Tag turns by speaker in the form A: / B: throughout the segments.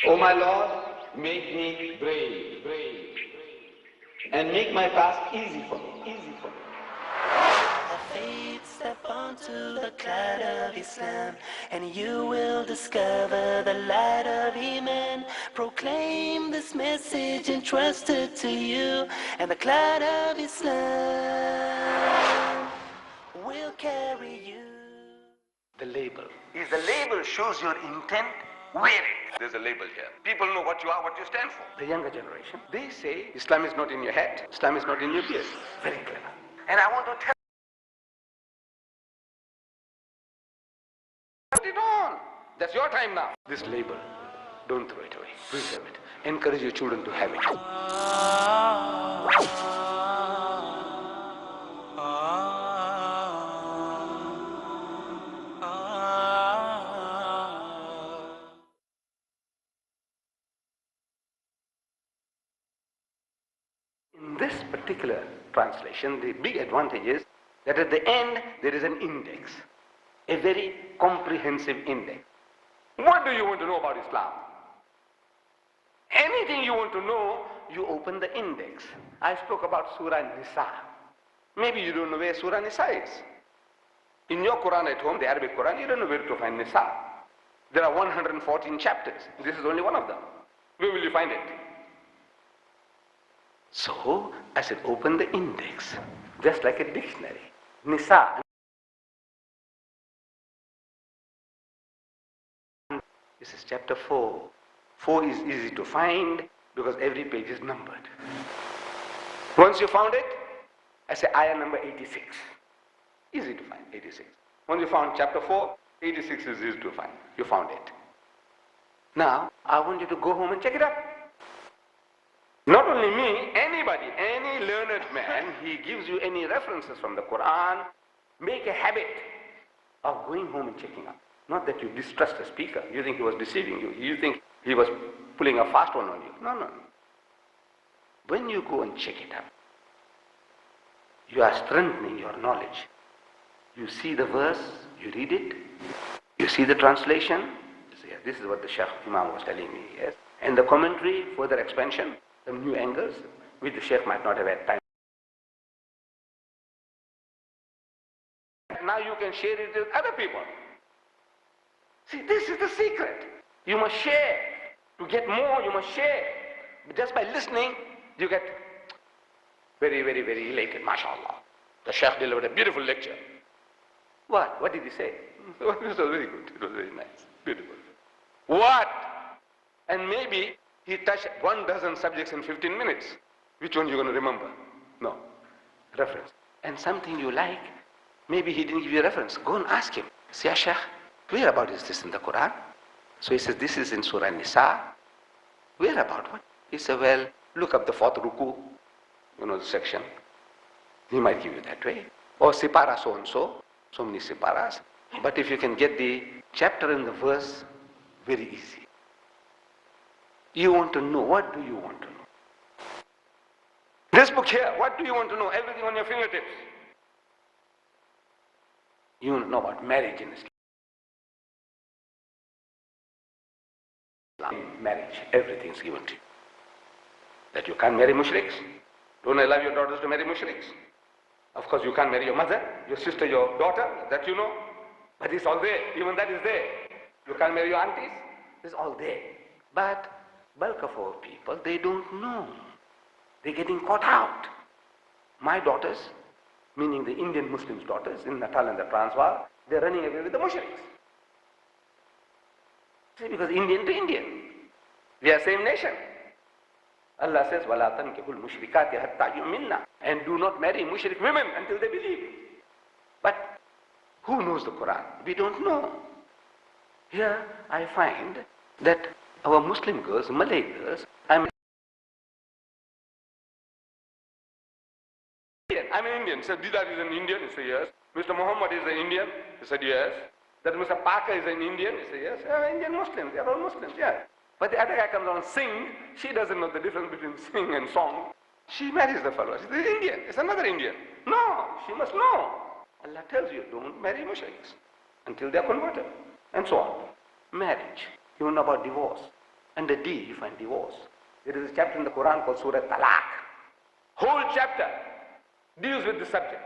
A: O my Lord, make me brave, and make my task easy for me.
B: Have faith, step onto the cloud of Islam, and you will discover the light of Iman. Proclaim this message entrusted to you, and the cloud of Islam will carry you.
C: The label. If the label shows your intent, wear it. There's a label here. People know what you are, what you stand for. The younger generation, they say Islam is not in your head, Islam is not in your beard. Very clever. And I want to tell put it on. That's your time now. This label, don't throw it away. Preserve it. Encourage your children to have it. In this particular translation, the big advantage is that at the end there is an index, a very comprehensive index. What do you want to know about Islam? Anything you want to know, you open the index. I spoke about Surah Nisa. Maybe you don't know where Surah Nisa is. In your Quran at home, the Arabic Quran, you don't know where to find Nisa. There are 114 chapters. This is only one of them. Where will you find it? So, I said, open the index, just like a dictionary. Nisa. This is chapter 4. 4 is easy to find because every page is numbered. Once you found it, I say ayah number 86. Easy to find, 86. Once you found chapter 4, 86 is easy to find. You found it. Now, I want you to go home and check it out. Not only me, anybody, any learned man, he gives you any references from the Quran, make a habit of going home and checking up. Not that you distrust the speaker, you think he was deceiving you, you think he was pulling a fast one on you. No. When you go and check it up, you are strengthening your knowledge. You see the verse, you read it, you see the translation, you say, yes, this is what the Shaykh Imam was telling me, yes. And the commentary, further expansion, some new angles, which the Shaykh might not have had time. Now you can share it with other people. See, this is the secret. You must share. To get more, you must share. But just by listening, you get very, very, very elated, mashallah. The Shaykh delivered a beautiful lecture. What? What did he say? It was very good. It was very nice. Beautiful. What? And maybe he touched 12 subjects in 15 minutes. Which one are you going to remember? No. Reference. And something you like, maybe he didn't give you a reference. Go and ask him. Say, Shaykh, where about is this in the Quran? So he says, this is in Surah Nisa. Where about what? He said, well, look up the 4th ruku. You know the section. He might give you that way. Or sipara so and so. So many siparas. But if you can get the chapter and the verse, very easy. You want to know. What do you want to know? This book here, what do you want to know? Everything on your fingertips. You want to know about marriage in Islam. Marriage, everything is given to you. That you can't marry mushriks. Don't allow your daughters to marry mushriks. Of course, you can't marry your mother, your sister, your daughter, that you know. But it's all there. Even that is there. You can't marry your aunties. It's all there. But bulk of our people, they don't know. They're getting caught out. My daughters, meaning the Indian Muslims' daughters in Natal and the Transvaal, they're running away with the mushriks. See, because Indian to Indian. We are same nation. Allah says, وَلَا تَنْكِحُ الْمُشْرِكَاتِ حَتَّى يُؤْمِنَّ. And do not marry mushrik women until they believe. But who knows the Quran? We don't know. Here I find that our Muslim girls, Malay girls, I'm an Indian. So Deedat is an Indian. He said yes. Mr. Muhammad is an Indian. He said yes. That Mr. Parker is an Indian. He said yes. Indian Muslims. They are all Muslims. Yeah. But the other guy comes on sing. She doesn't know the difference between sing and song. She marries the fellow. She's Indian. It's another Indian. No, she must know. Allah tells you, don't marry mushriks until they are converted. And so on. Marriage. You know about divorce. Under D, you find divorce. There is a chapter in the Quran called Surah Talaq. Whole chapter deals with the subject.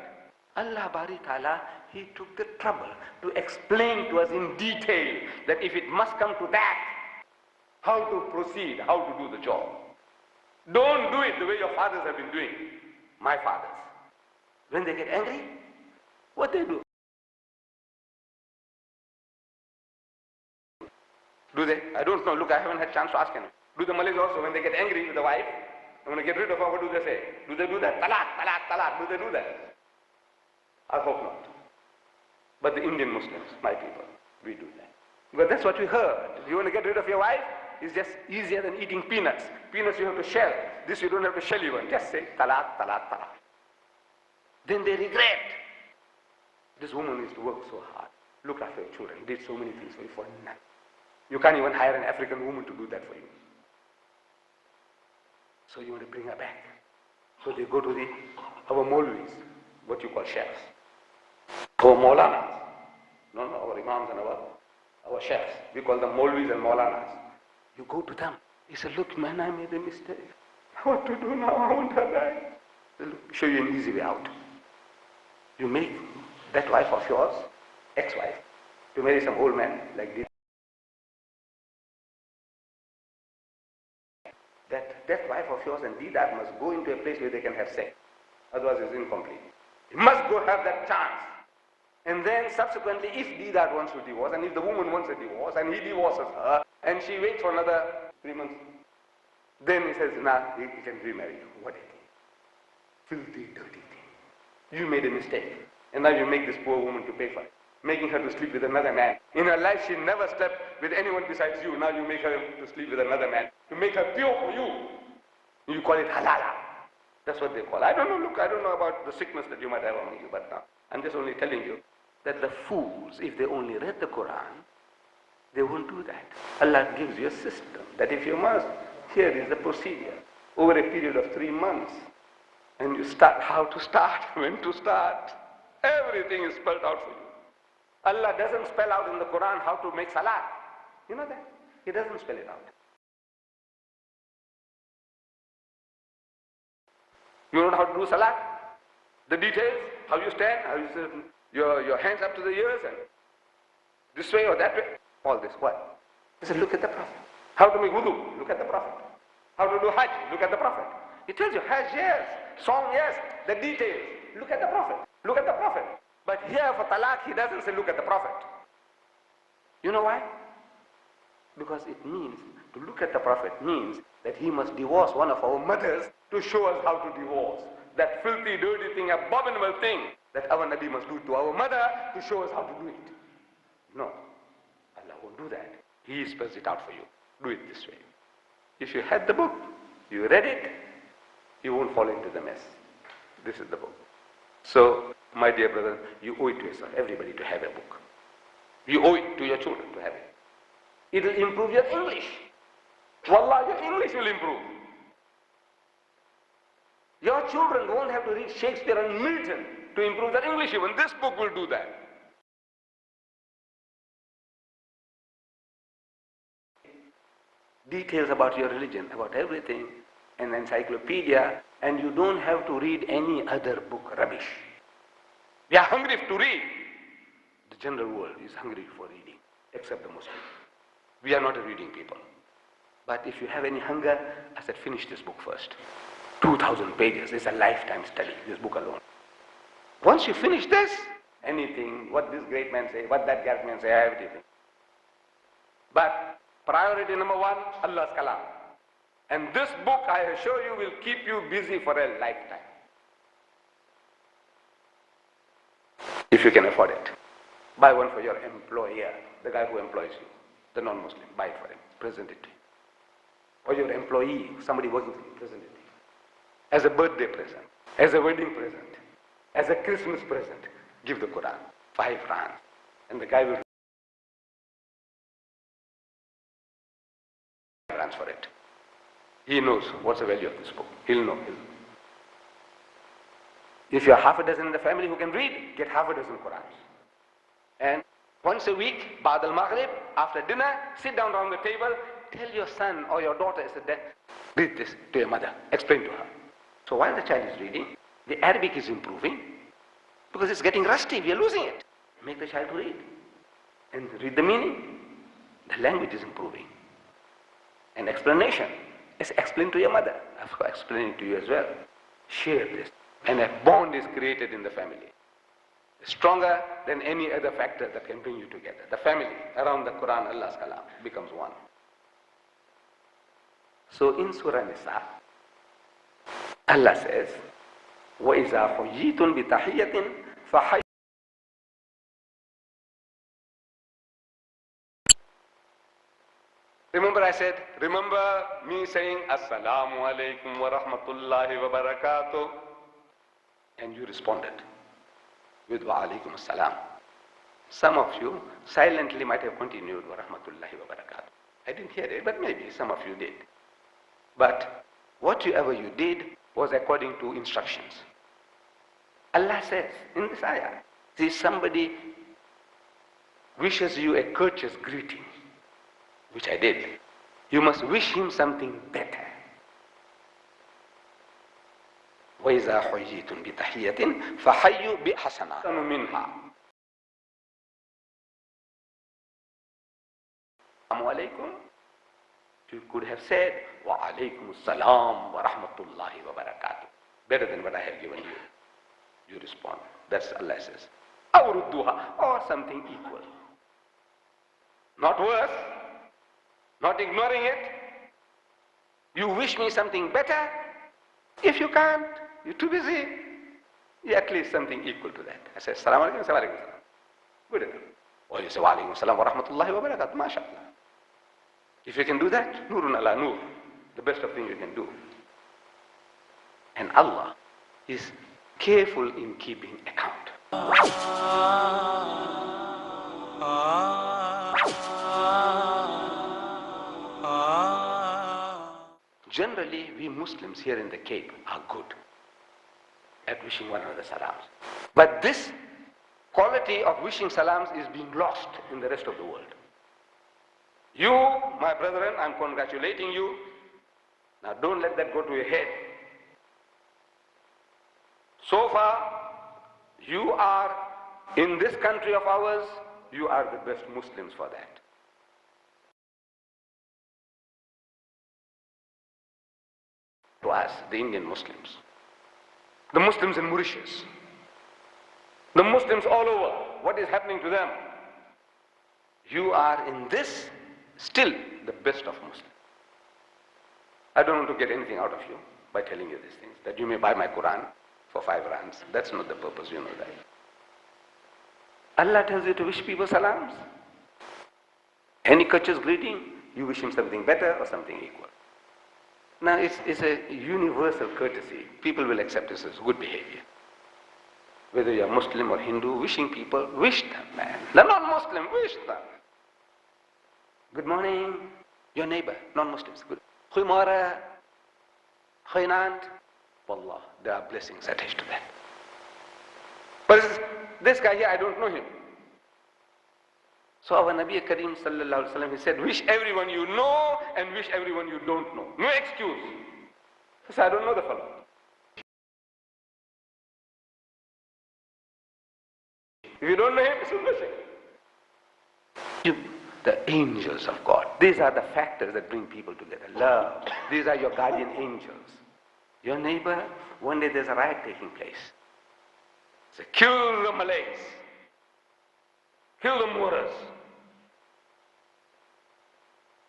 C: Allah Bari Ta'ala, He took the trouble to explain to us in detail that if it must come to that, how to proceed, how to do the job. Don't do it the way your fathers have been doing. My fathers. When they get angry, what they do? Do they? I don't know. Look, I haven't had a chance to ask him. Do the Malays also, when they get angry with the wife, they want to get rid of her, what do they say? Do they do that? Talaq, talaq, talaq. Do they do that? I hope not. But the Indian Muslims, my people, we do that. Because that's what we heard. You want to get rid of your wife? It's just easier than eating peanuts. Peanuts you have to shell. This you don't have to shell even. Just say talaq, talaq, talaq. Then they regret. This woman used to work so hard, looked after your children, did so many things for you for nothing. You can't even hire an African woman to do that for you. So you want to bring her back. So they go to our Maulvis, what you call sheikhs. Our Maulanas. No, our Imams and our sheikhs. We call them Maulvis and Maulanas. You go to them. He said, look man, I made a mistake. What to do now? I want her back. He said, look, show you an easy way out. You make that wife of yours, ex-wife, to marry some old man like this. That wife of yours and Deedat must go into a place where they can have sex. Otherwise it's incomplete. He must go have that chance. And then subsequently, if Deedat wants to divorce, and if the woman wants a divorce, and he divorces her, and she waits for another 3 months, then he says, nah, he can remarry you. What a thing. Filthy, dirty thing. You made a mistake. And now you make this poor woman to pay for it. Making her to sleep with another man. In her life, she never slept with anyone besides you. Now you make her to sleep with another man. To make her pure for you. You call it halala. That's what they call it. I don't know, look, I don't know about the sickness that you might have among you, but now I'm just only telling you that the fools, if they only read the Quran, they won't do that. Allah gives you a system that if you must, here is the procedure. Over a period of 3 months. And you start, how to start, when to start. Everything is spelled out for you. Allah doesn't spell out in the Quran how to make salat. You know that? He doesn't spell it out. You know how to do salat? The details, how you stand, how you sit, your hands up to the ears, and this way or that way. All this, what? He said, look at the Prophet. How to make wudu? Look at the Prophet. How to do hajj? Look at the Prophet. He tells you, hajj, yes. Song, yes. The details. Look at the Prophet. Look at the Prophet. But here for talaq, he doesn't say, look at the Prophet. You know why? Because it means, to look at the Prophet means that he must divorce one of our mothers to show us how to divorce. That filthy, dirty thing, abominable thing that our Nabi must do to our mother to show us how to do it. No, Allah won't do that. He spells it out for you. Do it this way. If you had the book, you read it, you won't fall into the mess. This is the book. So, my dear brother, you owe it to yourself, everybody, to have a book. You owe it to your children to have it. It will improve your English. Wallah, your English will improve. Your children won't have to read Shakespeare and Milton to improve their English even. This book will do that. Details about your religion, about everything, an encyclopedia, and you don't have to read any other book, rubbish. We are hungry to read. The general world is hungry for reading, except the Muslims. We are not a reading people. But if you have any hunger, I said, finish this book first. 2,000 pages, it's a lifetime study, this book alone. Once you finish this, anything, what this great man say, what that great man say, everything. But priority number 1, Allah's Kalam. And this book, I assure you, will keep you busy for a lifetime. If you can afford it. Buy one for your employer, the guy who employs you, the non-Muslim, buy it for him, present it to him. Or your employee, somebody working for you, present it to him. As a birthday present, as a wedding present, as a Christmas present, give the Quran, 5 rands. And the guy will rands for it. He knows what's the value of this book. He'll know. If you are half a dozen in the family who can read, get half a dozen Qurans. And once a week, Ba'd al-Maghrib, after dinner, sit down around the table, tell your son or your daughter, read this to your mother, explain to her. So while the child is reading, the Arabic is improving because it's getting rusty, we are losing it. Make the child read and read the meaning. The language is improving. And explanation is explain to your mother. I've explained it to you as well. Share this. And a bond is created in the family. Stronger than any other factor that can bring you together. The family around the Quran, Allah's Kalam, becomes one. So in Surah Nisa, Allah says, وَإِذَا حُيِّيتُمْ بِتَحِيَّةٍ فَحَيُّوا. Remember me saying, Assalamu alaikum wa rahmatullahi wa barakatuh. And you responded with wa alaikum assalam. Some of you silently might have continued wa rahmatullahi wa barakatuh. I didn't hear it, but maybe some of you did. But whatever you did was according to instructions. Allah says in this ayah, see, somebody wishes you a courteous greeting, which I did. You must wish him something better. وَإِذَا حُيِّيتُمْ بِتَحِيَّةٍ فَحَيُّوا بِأَحْسَنَ مِنْهَا. Assalamu alaikum. You could have said, wa alaikum assalam wa rahmatullahi wa barakatuh. Better than what I have given you. You respond. That's Allah says. Awrudduha, or something equal. Not worse. Not ignoring it. You wish me something better. If you can't, you're too busy. You at least something equal to that. I say, Assalamu alaikum, Assalamu alaikum. Good enough. Or you say, wa alaikum assalam wa rahmatullahi wa barakatuh. MashaAllah. If you can do that, nurun ala nur. The best of things you can do. And Allah is careful in keeping account. Generally, we Muslims here in the Cape are good at wishing one another salams. But this quality of wishing salams is being lost in the rest of the world. You, my brethren, I'm congratulating you. Now don't let that go to your head. So far, you are, in this country of ours, you are the best Muslims for that. To us, the Indian Muslims, the Muslims in Mauritius, the Muslims all over, what is happening to them? You are in this still the best of Muslims. I don't want to get anything out of you by telling you these things, that you may buy my Quran for 5 rands. That's not the purpose, you know that. Allah tells you to wish people salams. Any courteous greeting, you wish him something better or something equal. Now it's a universal courtesy. People will accept this as good behavior. Whether you're Muslim or Hindu, wishing people, wish them, man. The non-Muslim, wish them. Good morning, your neighbor, non-Muslims. Good. Goeiemorgen, goeienaand. Wallah, there are blessings attached to that. But this guy here, I don't know him. So our Nabi Kareem sallallahu alaihi wasallam, he said, wish everyone you know and wish everyone you don't know. No excuse. He said, I don't know the fellow. If you don't know him, it's a blessing. The angels of God. These are the factors that bring people together. Love. These are your guardian angels. Your neighbor, one day there's a riot taking place. Say, kill the Malays. Kill the Moors.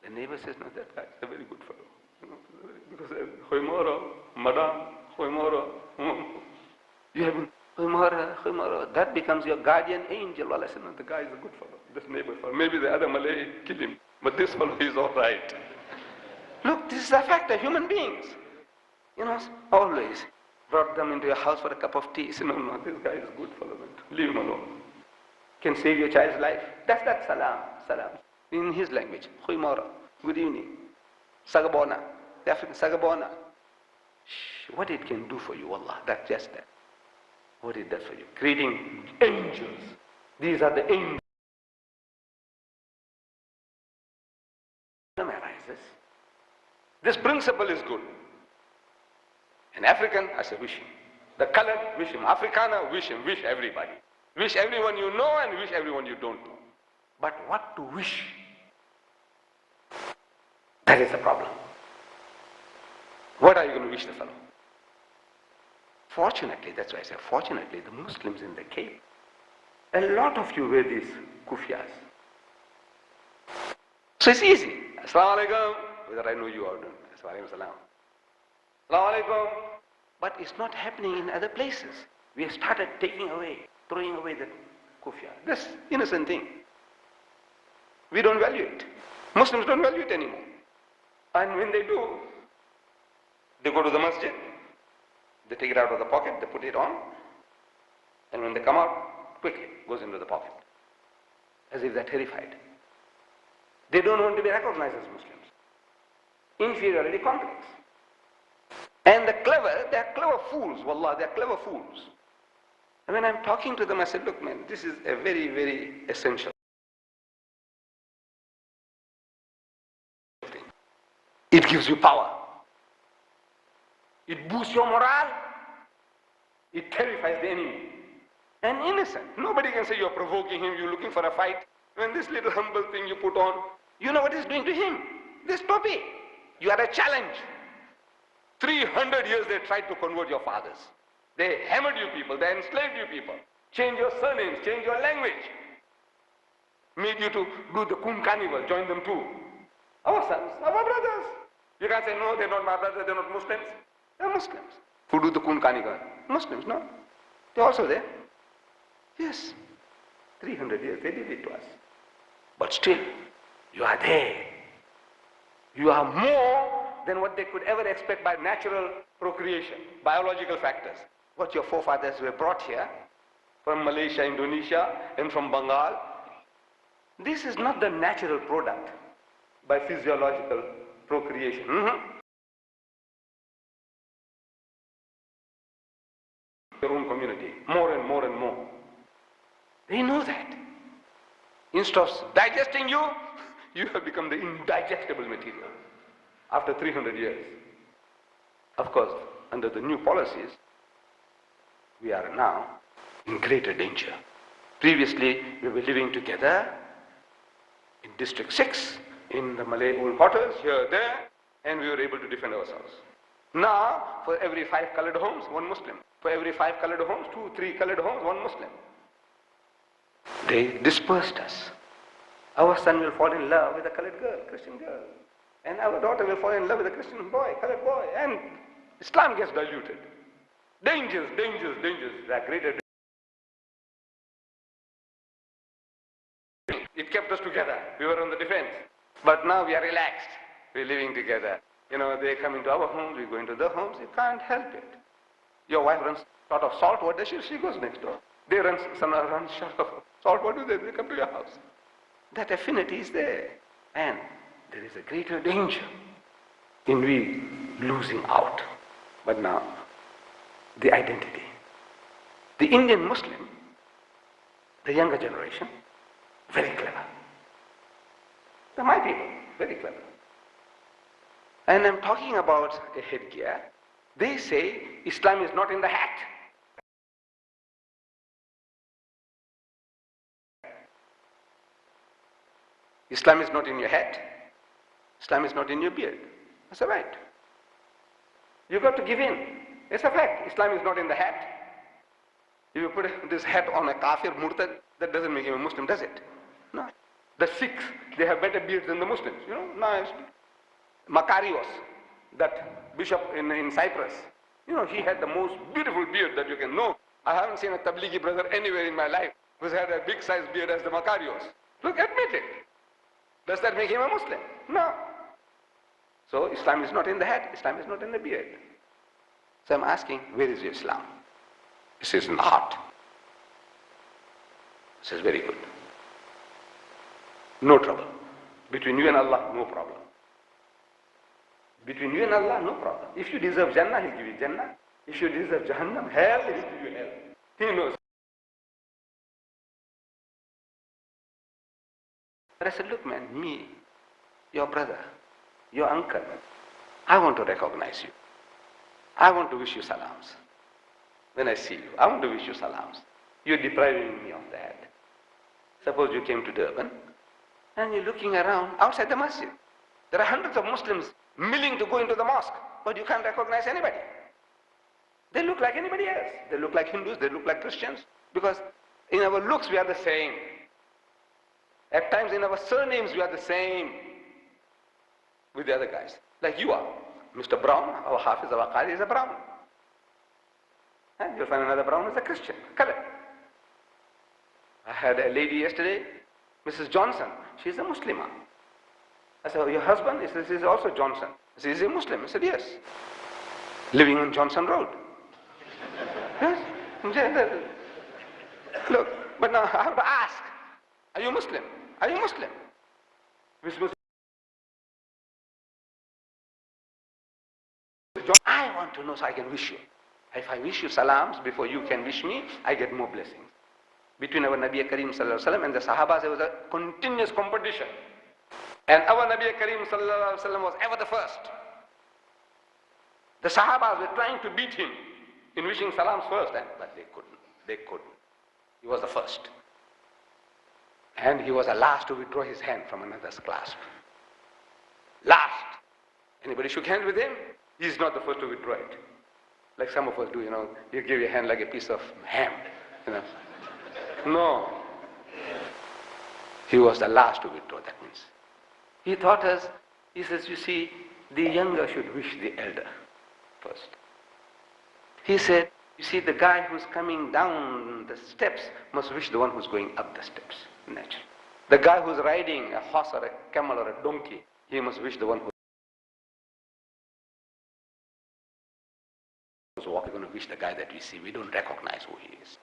C: The neighbor says, no, that guy is a very good fellow. You know, because Khoimora, Madam, Khoimora, you have been Khoimora, that becomes your guardian angel. Allah said, no, the guy is a good fellow. This neighbor fellow. Maybe the other Malay kill him, but this fellow is all right. Look, this is a factor, human beings. You know, always brought them into your house for a cup of tea. Say, no, this guy is a good fellow. Leave him alone. Can save your child's life. That's that salam, salam. In his language, Khoimora, good evening. Sagabona, the African Sagabona. What it can do for you, Allah, that's just that. What it does for you. Creating angels. These are the angels. Arises. This principle is good. An African, I say wish him. The colored, wish him. Afrikaner, wish him. Wish everybody. Wish everyone you know and wish everyone you don't know. But what to wish? That is the problem. What are you going to wish the fellow? Fortunately, that's why I say fortunately, the Muslims in the Cape, a lot of you wear these kufias. So it's easy. Assalamu alaikum, whether I know you or not. Assalamu alaikum. But it's not happening in other places. We have started taking away, throwing away the kufia. This innocent thing. We don't value it. Muslims don't value it anymore. And when they do, they go to the masjid, they take it out of the pocket, they put it on, and when they come out, quickly goes into the pocket. As if they're terrified. They don't want to be recognized as Muslims. Inferiority complex. And the clever, they're clever fools, wallah, they're clever fools. And when I'm talking to them, I said, look man, this is a very, very essential thing. It gives you power. It boosts your morale. It terrifies the enemy. And innocent. Nobody can say you're provoking him, you're looking for a fight. When this little humble thing you put on, you know what it's doing to him. This topi. You are a challenge. 300 years they tried to convert your fathers. They hammered you people, they enslaved you people. Change your surnames, change your language. Made you to do the Kun carnival, join them too. Our sons, our brothers. You can't say, no, they're not my brothers, they're not Muslims. They're Muslims. Who do the Kun carnival? Muslims, no? They're also there. Yes. 300 years, they did it to us. But still, you are there. You are more than what they could ever expect by natural procreation, biological factors. What your forefathers were brought here from Malaysia, Indonesia, and from Bengal. This is not the natural product by physiological procreation. Your own community, more and more and more. They know that. Instead of digesting you, you have become the indigestible material. After 300 years. Of course, under the new policies, we are now in greater danger. Previously, we were living together in District 6, in the Malay old quarters, here, there, and we were able to defend ourselves. Now, for every 5 colored homes, 1 Muslim. For every 5 colored homes, 2, 3 colored homes, 1 Muslim. They dispersed us. Our son will fall in love with a colored girl, Christian girl. And our daughter will fall in love with a Christian boy, colored boy. And Islam gets diluted. Dangers, dangers, dangers. There are greater dangers. It kept us together. We were on the defense. But now we are relaxed. We're living together. You know, they come into our homes, we go into their homes. You can't help it. Your wife runs short of salt. What does she? She goes next door. They run short of salt. What do they? They come to your house. That affinity is there. And there is a greater danger in we losing out. But now, the identity. The Indian Muslim, the younger generation, very clever. They're my people, very clever. And I'm talking about a headgear. They say Islam is not in the hat. Islam is not in your hat. Islam is not in your beard. That's a right. You got to give in. It's a fact. Islam is not in the hat. If you put this hat on a kafir, murtad, that doesn't make him a Muslim, does it? No. The Sikhs, they have better beards than the Muslims. You know, nice. Makarios, that bishop in Cyprus, you know, he had the most beautiful beard that you can know. I haven't seen a Tablighi brother anywhere in my life who's had a big size beard as the Makarios. Look, admit it. Does that make him a Muslim? No. So Islam is not in the hat, Islam is not in the beard. So I'm asking, where is your Islam? He says, in the heart. He says, very good. No trouble. Between you and Allah, no problem. Between you and Allah, no problem. If you deserve Jannah, He'll give you Jannah. If you deserve Jahannam, hell, He'll give you hell. He knows. But I said, look man, me, your brother, your uncle, I want to recognize you. I want to wish you salams. When I see you, I want to wish you salams. You're depriving me of that. Suppose you came to Durban and you're looking around outside the masjid. There are hundreds of Muslims willing to go into the mosque, but you can't recognize anybody. They look like anybody else. They look like Hindus, they look like Christians, because in our looks we are the same. At times in our surnames we are the same with the other guys. Like you are. Mr. Brown, our Hafiz, our Qari is a Brown. And you'll find another Brown is a Christian. Correct. I had a lady yesterday, Mrs. Johnson. She's a Muslimah. I said, oh, your husband? He says, he's also Johnson. I said, is he a Muslim? I said, yes. Living on Johnson Road. Yes. Look, but now I have to ask, are you Muslim? Are you Muslim? I want to know so I can wish you. If I wish you salams before you can wish me, I get more blessings. Between our Nabi Kareem Sallallahu Alaihi Wasallam and the Sahabas, there was a continuous competition. And our Nabi Kareem Sallallahu Alaihi Wasallam was ever the first. The Sahabas were trying to beat him in wishing salams first, but they couldn't. They couldn't. He was the first. And he was the last to withdraw his hand from another's clasp. Last. Anybody shook hands with him? He's not the first to withdraw it. Like some of us do, you give your hand like a piece of ham, No. He was the last to withdraw, that means. He taught us, he says, you see, the younger should wish the elder first. He said, you see, the guy who's coming down the steps must wish the one who's going up the steps, naturally. The guy who's riding a horse or a camel or a donkey, he must wish the one who's walking. We're going to wish the guy that we see. We don't recognize who he is.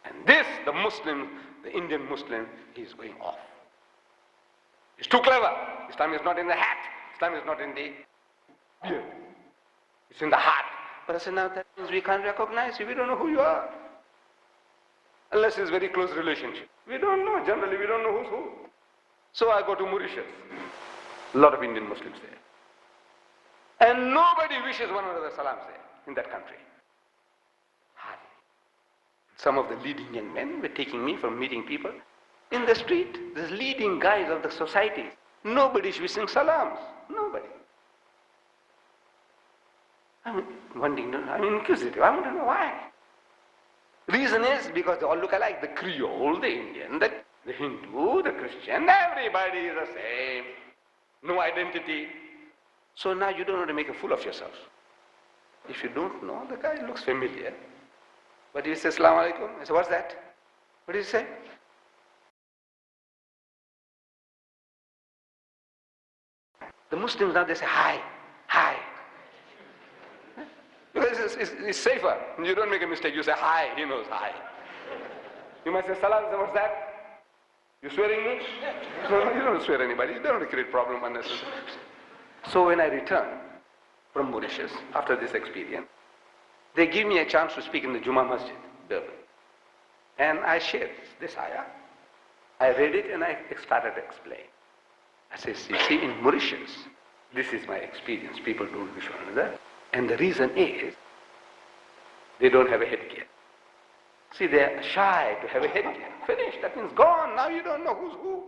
C: And this, the Muslim, the Indian Muslim, he is going off. He's too clever. Islam is not in the hat. Islam is not in the beard. It's in the heart. But I said, now that means we can't recognize you. We don't know who you are. Unless it's very close relationship. We don't know. Generally, we don't know who's who. So I go to Mauritius. A lot of Indian Muslims there. And nobody wishes one another salams there in that country. Hardly. Some of the leading young men were taking me from meeting people in the street. The leading guys of the society. Nobody is wishing salams. Nobody. I'm inquisitive. I want to know why. Reason is because they all look alike. The Creole, the Indian, the Hindu, the Christian, everybody is the same. No identity. So now you don't want to make a fool of yourself. If you don't know, the guy looks familiar. But he says, Assalamu alaikum. I say, what's that? What did he say? The Muslims now, they say, hi, hi. Because it's safer. You don't make a mistake. You say, hi, he knows, hi. You might say, salam, what's that? You swearing me? No, you don't swear anybody. You don't want to create problem unnecessarily. So when I return from Mauritius, after this experience, they give me a chance to speak in the Jummah Masjid, Durban. And I shared this ayah. I read it and I started to explain. I said, you see, in Mauritius, this is my experience. People don't wish one another. And the reason is, they don't have a headgear. See, they're shy to have a headgear. Finished. That means gone. Now you don't know who's who.